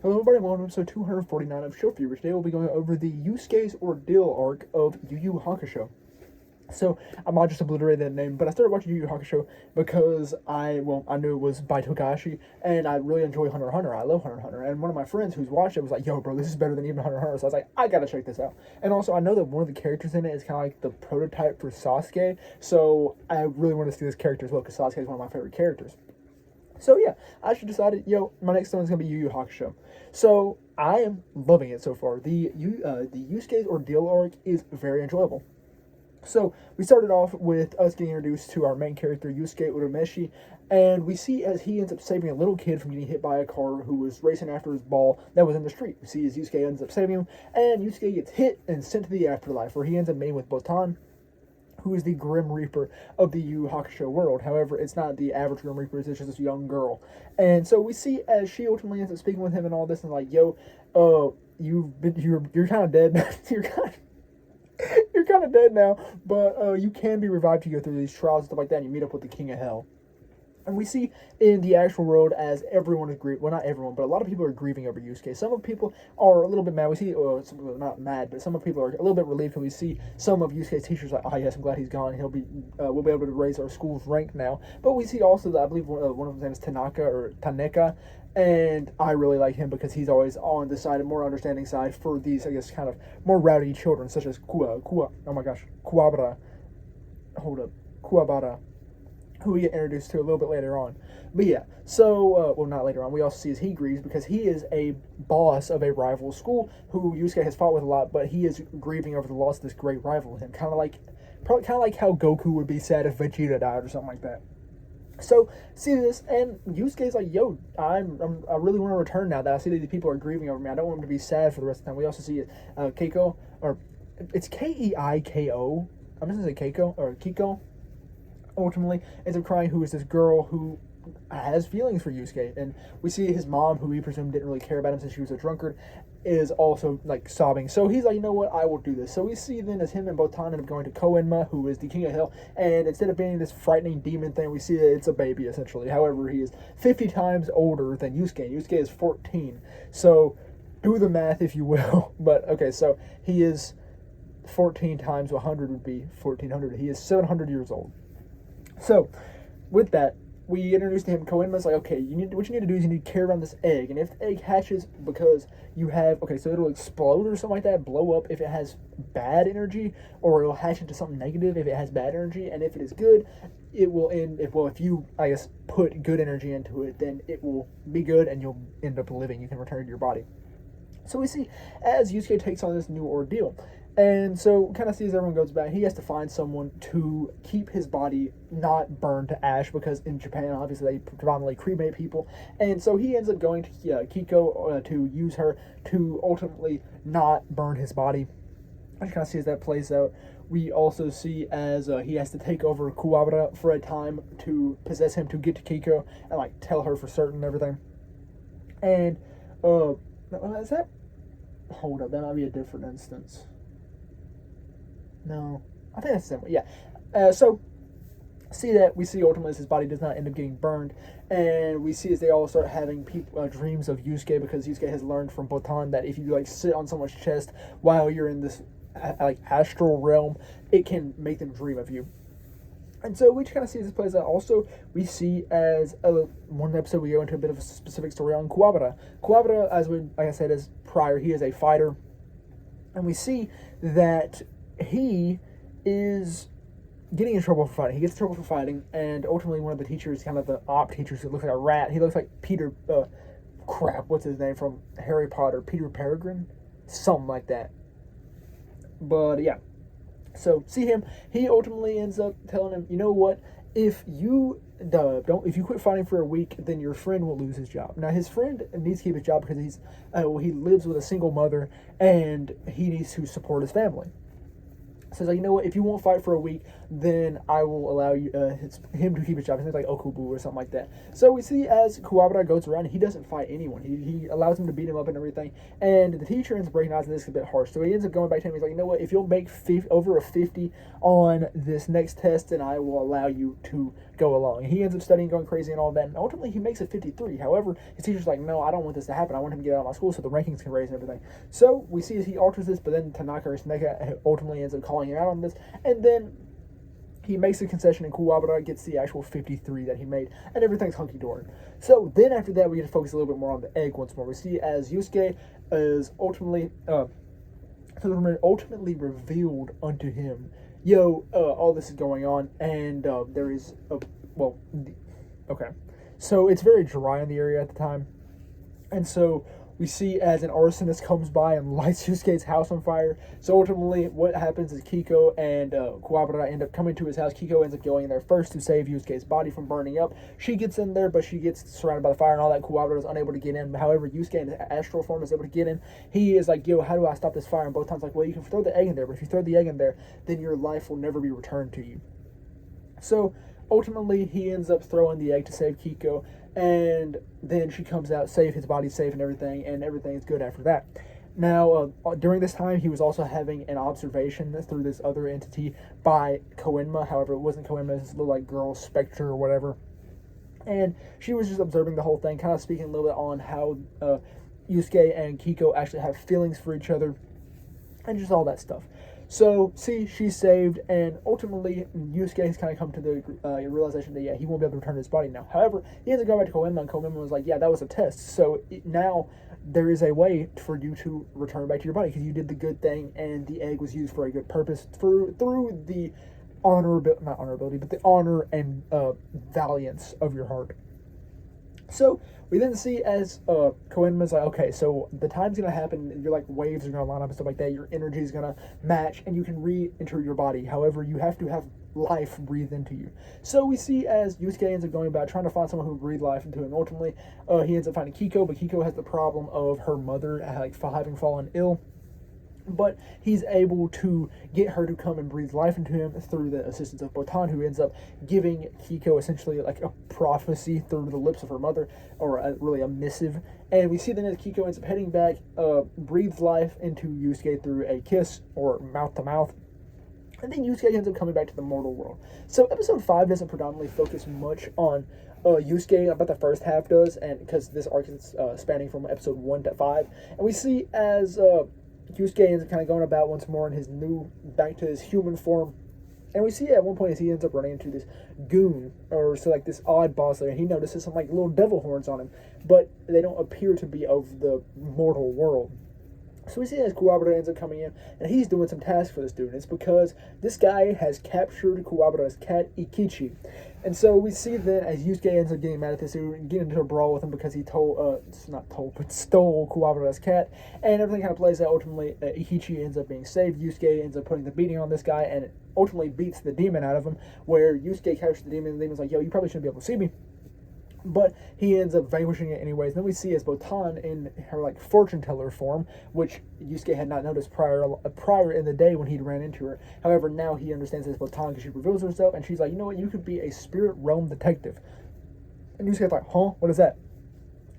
Hello everybody, welcome to episode 249 of Show Fever. Today we'll be going over the Yusuke's Ordeal arc of Yu Yu Hakusho. So, I might just obliterate that name, but I started watching Yu Yu Hakusho because I knew it was by Togashi, and I really enjoy Hunter x Hunter. I love Hunter x Hunter, and one of my friends who's watched it was like, yo bro, this is better than even Hunter x Hunter, so I was like, I gotta check this out. And also, I know that one of the characters in it is kind of like the prototype for Sasuke, so I really want to see this character as well, because Sasuke is one of my favorite characters. So yeah, I actually decided, my next one is going to be Yu Yu Hakusho. So I am loving it so far. The Yusuke's Ordeal arc is very enjoyable. So we started off with us getting introduced to our main character, Yusuke Urameshi, and we see as he ends up saving a little kid from getting hit by a car who was racing after his ball that was in the street. We see as Yusuke ends up saving him, and Yusuke gets hit and sent to the afterlife, where he ends up meeting with Botan, who is the Grim Reaper of the Yu Yu Hakusho world. However, it's not the average Grim Reaper, it's just this young girl. And so we see as she ultimately ends up speaking with him and all this, and like, yo, you're kind of dead. you're kind of dead now, but you can be revived to go through these trials and stuff like that, and you meet up with the King of Hell. And we see in the actual world as everyone is grieving, well, not everyone, but a lot of people are grieving over Yusuke. Some of the people are a little bit mad. We see, some people are not mad, but some of the people are a little bit relieved because we see some of Yusuke's teachers like, oh yes, I'm glad he's gone. We'll be able to raise our school's rank now. But we see also that I believe one of them's name is Taneka, and I really like him because he's always on the side, a more understanding side for these, I guess, kind of more rowdy children, such as Kuwabara, who we get introduced to a little bit later on. But yeah, so, not later on, we also see as he grieves because he is a boss of a rival school who Yusuke has fought with a lot, but he is grieving over the loss of this great rival with him. Kind of like how Goku would be sad if Vegeta died or something like that. So, see this, and Yusuke's like, yo, I really want to return now that I see that these people are grieving over me. I don't want them to be sad for the rest of the time. We also see Keiko, or it's Keiko. I'm just going to say Keiko, or Kiko, ultimately ends up crying, who is this girl who has feelings for Yusuke. And we see his mom, who we presume didn't really care about him since she was a drunkard, is also like sobbing. So he's like, you know what, I will do this. So we see then as him and Botan end up going to Koenma, who is the King of Hell, and instead of being this frightening demon thing, we see that it's a baby essentially. However, he is 50 times older than Yusuke. Yusuke is 14. So do the math if you will. But okay, so he is 14 times 100 would be 1400. He is 700 years old. So, with that, we introduced to him Koenma's like, okay, what you need to do is you need to carry around this egg, and if the egg hatches because you have, okay, so it'll explode or something like that, blow up if it has bad energy, or it'll hatch into something negative if it has bad energy, and if it is good, it will if you, I guess, put good energy into it, then it will be good and you'll end up living, you can return to your body. So we see as Yusuke takes on this new ordeal, and so kind of sees everyone goes back, he has to find someone to keep his body not burned to ash, because in Japan, obviously, they predominantly cremate people. And so he ends up going to Kiko to use her to ultimately not burn his body. I just kind of see as that plays out. We also see as he has to take over Kuwabara for a time to possess him to get to Kiko and like tell her for certain and everything. And is that? Hold up, that might be a different instance. No, I think that's the same way. Yeah. So see that we see ultimately as his body does not end up getting burned, and we see as they all start having dreams of Yusuke, because Yusuke has learned from Botan that if you like sit on someone's chest while you're in this like astral realm, it can make them dream of you. And so we just kind of see this plays out. Also, we see as one episode we go into a bit of a specific story on Kuwabara. Kuwabara, like I said, as prior, he is a fighter, and we see that he is getting in trouble for fighting. He gets in trouble for fighting, and ultimately one of the teachers, kind of the op teachers, who looks like a rat. He looks like Peter, what's his name from Harry Potter? Peter Peregrine? Something like that. But yeah. So see him, he ultimately ends up telling him, you know what, if you quit fighting for a week, then your friend will lose his job. Now his friend needs to keep his job because he lives with a single mother and he needs to support his family. So he's like, you know what, if you won't fight for a week, then I will allow you him to keep his job. It's like Okubu or something like that. So we see as Kuwabara goes around, he doesn't fight anyone. He allows him to beat him up and everything. And the teacher ends up recognizing this is a bit harsh. So he ends up going back to him. He's like, you know what, if you'll make over a 50 on this next test, then I will allow you to go along. And he ends up studying, going crazy and all that, and ultimately he makes it 53. However, his teacher's like, no, I don't want this to happen. I want him to get out of my school so the rankings can raise and everything. So we see as he alters this, but then Tanaka or Sneka ultimately ends up calling him out on this, and then he makes a concession and Kuwabara gets the actual 53 that he made, and everything's hunky-dory. So then after that, we get to focus a little bit more on the egg once more. We see as Yusuke is ultimately revealed unto him. All this is going on, and there is okay. So it's very dry in the area at the time, and so we see as an arsonist comes by and lights Yusuke's house on fire. So ultimately, what happens is Kiko and Kuwabara end up coming to his house. Kiko ends up going in there first to save Yusuke's body from burning up. She gets in there, but she gets surrounded by the fire and all that. Kuwabara is unable to get in. However, Yusuke in his astral form is able to get in. He is like, how do I stop this fire? And both times like, well, you can throw the egg in there, but if you throw the egg in there, then your life will never be returned to you. So ultimately, he ends up throwing the egg to save Kiko, and then she comes out, his body's safe and everything is good after that. Now, during this time, he was also having an observation through this other entity by Koenma. However, it wasn't Koenma, it was this little, girl specter or whatever. And she was just observing the whole thing, kind of speaking a little bit on how Yusuke and Kiko actually have feelings for each other, and just all that stuff. So, she's saved, and ultimately, Yusuke has kind of come to the realization that, he won't be able to return his body now. However, he ends up going back to Koenma, and Koenma was like, that was a test. So, now there is a way for you to return back to your body, because you did the good thing, and the egg was used for a good purpose through the the honor and valiance of your heart. So, we then see as Koenma's like, okay, so the time's going to happen, your waves are going to line up and stuff like that, your energy is going to match, and you can re-enter your body. However, you have to have life breathed into you. So we see as Yusuke ends up going about trying to find someone who will breathe life into him. Ultimately, he ends up finding Kiko, but Kiko has the problem of her mother having fallen ill. But he's able to get her to come and breathe life into him through the assistance of Botan, who ends up giving Kiko essentially a prophecy through the lips of her mother, or really a missive. And we see then as Kiko ends up heading back, breathes life into Yusuke through a kiss, or mouth-to-mouth. And then Yusuke ends up coming back to the mortal world. So episode 5 doesn't predominantly focus much on Yusuke, about the first half does, and because this arc is spanning from episode 1 to 5. And we see as Yusuke ends up kind of going about once more in his back to his human form. And we see at one point as he ends up running into this goon, or this odd boss there, and he notices some little devil horns on him, but they don't appear to be of the mortal world. So we see as Kuwabara ends up coming in, and he's doing some tasks for this dude. And it's because this guy has captured Kuwabara's cat, Ikichi. And so we see then as Yusuke ends up getting mad at this dude and getting into a brawl with him because he stole Kuwabara's cat. And everything kind of plays out. Ultimately, Ikichi ends up being saved. Yusuke ends up putting the beating on this guy and ultimately beats the demon out of him, where Yusuke captures the demon, and the demon's like, you probably shouldn't be able to see me. But he ends up vanquishing it anyways. Then we see as Botan in her fortune teller form, which Yusuke had not noticed prior in the day when he'd ran into her. However, now he understands as Botan because she reveals herself, and she's like, you know what, you could be a spirit realm detective. And Yusuke's like, huh? What is that?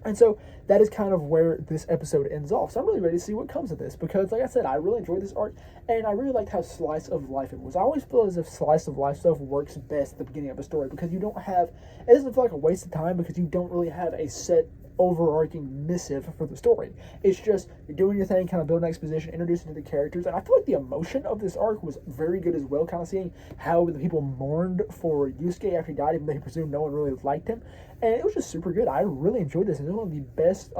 And so that is kind of where this episode ends off. So I'm really ready to see what comes of this, because like I said, I really enjoyed this arc, and I really liked how slice of life it was. I always feel as if slice of life stuff works best at the beginning of a story, because it doesn't feel like a waste of time, because you don't really have a set overarching missive for the story. It's just you're doing your thing, kind of building exposition, introducing to the characters, and I feel like the emotion of this arc was very good as well, kind of seeing how the people mourned for Yusuke after he died, even though he presumed no one really liked him, and it was just super good. I really enjoyed this, and it was one of the best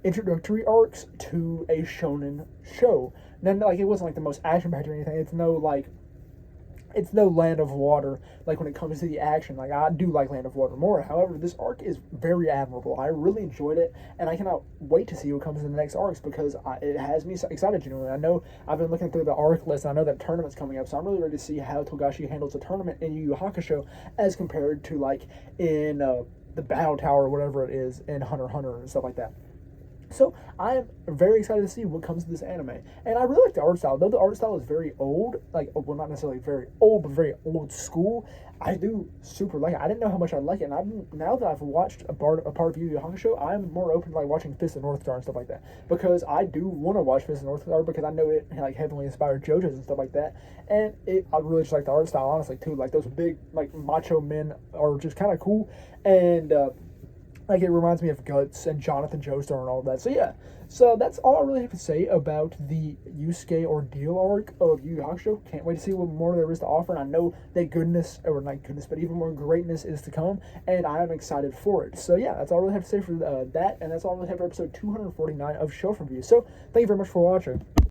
introductory arcs to a shonen show. Now, it wasn't the most action-packed or anything. It's no Land of Water, when it comes to the action. I do like Land of Water more. However, this arc is very admirable. I really enjoyed it, and I cannot wait to see what comes in the next arcs, because it has me excited, genuinely. I know I've been looking through the arc list, and I know that tournament's coming up, so I'm really ready to see how Togashi handles the tournament in Yu Yu Hakusho as compared to, in the Battle Tower or whatever it is in Hunter x Hunter and stuff like that. So I am very excited to see what comes to this anime, and I really like the art style. Though the art style is very old, like well, not necessarily very old, but very old school. I do super like it. I didn't know how much I like it, and now that I've watched a part of Yu Yu Hakusho, I'm more open to like watching Fist of North Star and stuff like that, because I do want to watch Fist of North Star because I know it like heavily inspired JoJo's and stuff like that, and I really just like the art style honestly too. Like those big like macho men are just kind of cool, and like it reminds me of Guts and Jonathan Joestar and all of that. So yeah, so that's all I really have to say about the Yusuke Ordeal arc of Yu Yu Hakusho. Can't wait to see what more there is to offer. And I know that goodness, or not goodness, but even more greatness is to come, and I am excited for it. So yeah, that's all I really have to say for that, and that's all I really have for episode 249 of Show Review. So thank you very much for watching.